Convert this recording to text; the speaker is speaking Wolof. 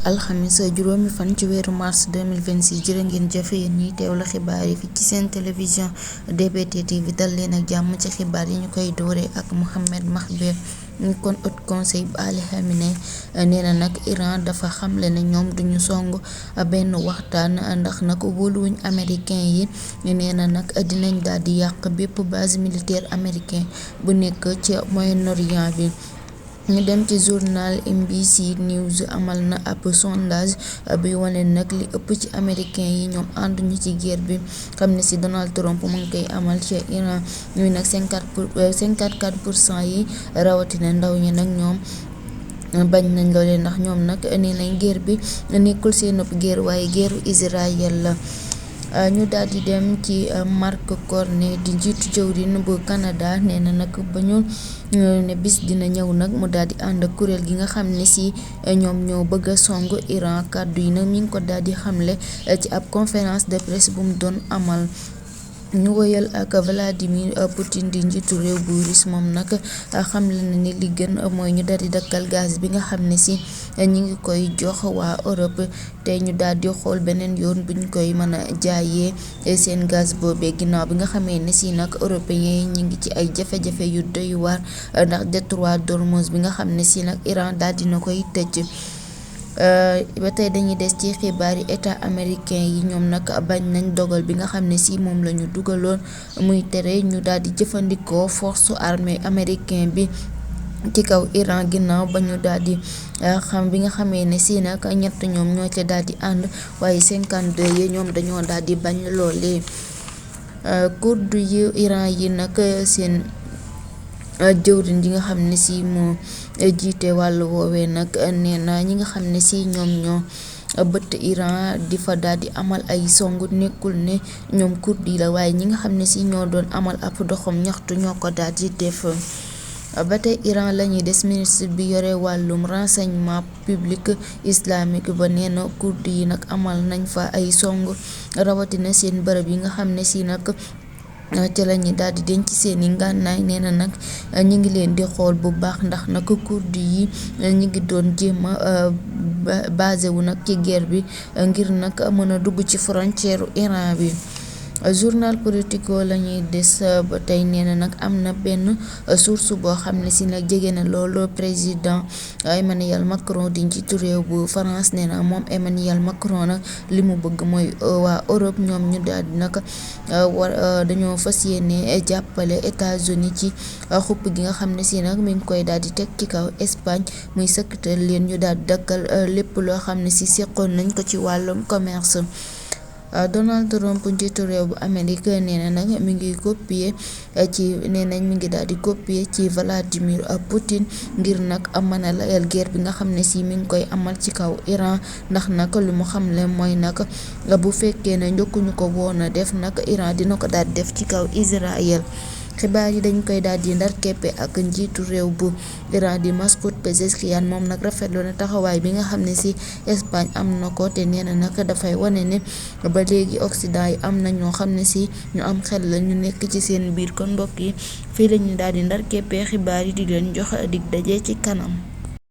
alxamis juróomi fan ci weeru mars 2026 jërë ngeen jëf yéen ñiy teewlu xibaar yi fi ci seen télévision DBT TV dal leen ak jàmm ci xibaar yi ñu koy dooree ak Mohamed Mahbir ñu kon haut conseil bu Ali Khamenei nee na nag Iran dafa xamle ne ñoom duñu song benn waxtaan ndax nag wóoluwuñ américain yi nee na nag dinañ daal di yàq bépp base militaire américain bu nekk ci Moyen-Orient bi. ñu dem ci journal NBC News amal na ab sondage bi wane nag li ëpp ci américain yi ñoom ànduñu ci guerre bi xam ne si Donald Trump mu ngi koy amal ci Iran ñuy nag 54% yi rawatina ndaw ñi nag ñoom bañ nañ loolee ndax ñoom nag nee nañ guerre bi nekkul seen guerre waaye guerre Israël la. ñu daal di dem ci Mark Carney di njiitu jëwriñ bu Canada nee na nag ba ñu ne bis dina ñëw nag mu daal di ànd ak kuréel gi nga xam ne si ñoom ñoo bëgg a song Iran kàddu yi nag mi ngi ko daal di xamle ci ab conférence de presse bu mu doon amal. ñu woyal ak Vladimir Poutine di njiitu réew bu Russie moom nag xamle na ni li gën mooy ñu daal di dakkal gaz bi nga xam ne si ñi ngi koy jox waa Europe te ñu daal di xool beneen yoon buñ koy mën a jaayee seen gaz boobee ginnaaw bi nga xamee ne si nag européens yi ñu ngi ci ay jafe-jafe yu doy waar ndax détroit d'Ormuz bi nga xam ne si nag Iran daal dina koy tëj. ba tey dañuy des ci xibaar yi état américain yi ñoom nag bañ nañ dogal bi nga xam ne si moom la ñu dugaloon muy tere ñu daal di jëfandikoo force armée américain bi ci kaw Iran ginnaaw ba ñu daal di xam bi nga xamee ne si nag ñett ñoom ñoo ca daal di ànd waaye 52 yi ñoom dañoo daal di bañ loolee. kurdu yi Iran yi nag seen jëwriñ ji nga xam ne si moo jiite wàllu woowee nag nee na ñi nga xam ne si ñoom ñoo bëtt Iran di fa daal di amal ay song nekkul ne ñoom kurd yi la waaye ñi nga xam ne si ñoo doon amal ab doxam ñaxtu ñoo ko daal di def. ba tey Iran la ñuy des ministre bi yore wàllum renseignement public islamique ba nee na kurd yi nag amal nañ fa ay song rawatina seen bërëb yi nga xam ne si nag ca la ñuy daal di denc seeni ngànnaay nee na nag ñu ngi leen di xool bu baax ndax nag kurd yi ñu ngi doon jéem a basé wu nag ci guerre bi ngir nag mën a dugg ci frontière Iran bi. journal Politico la ñuy des ba tey nee na nag am na benn source boo xam ne si nag jege na loolu président Emmanuel Macron di njiitu réew bu France nee na moom Emmanuel Macron nag li mu bëgg mooy waa Europe ñoom ñu daal di nag dañoo fas yéene jàppale États-Unis ci xupp gi nga xam ne si nag mi ngi koy daal di teg ci kaw Espagne muy sëkkatal leen ñu daal di dakkal lépp loo xam ne si seqoon nañ ko ci wàllum commerce. Donald Trump njiitu réew bu Amérique nee na nag mi ngi copier ci nee nañ mi ngi daal di copier ci Vladimir Poutine ngir nag mën a layal guerre bi nga xam ne si mi ngi koy amal ci kaw Iran ndax nag lu mu xamle mooy nag bu fekkee ne njëkkuñu ko woon a def nag Iran dina ko daal def ci kaw Israël. xibaar yi dañ koy daal di ndar keppe ak njiitu réew bu Iran di Masoud Pezeshkian moom nag rafetlu na taxawaay bi nga xam ne si Espagne am na ko te nee na nag dafay wane ne ba léegi Occident yi am na ñoo xam ne si ñu am xel la ñu nekk ci seen biir kon mbokk yi fii la ñu daal di ndar keppe xibaar yi di leen jox dig daje ci kanam.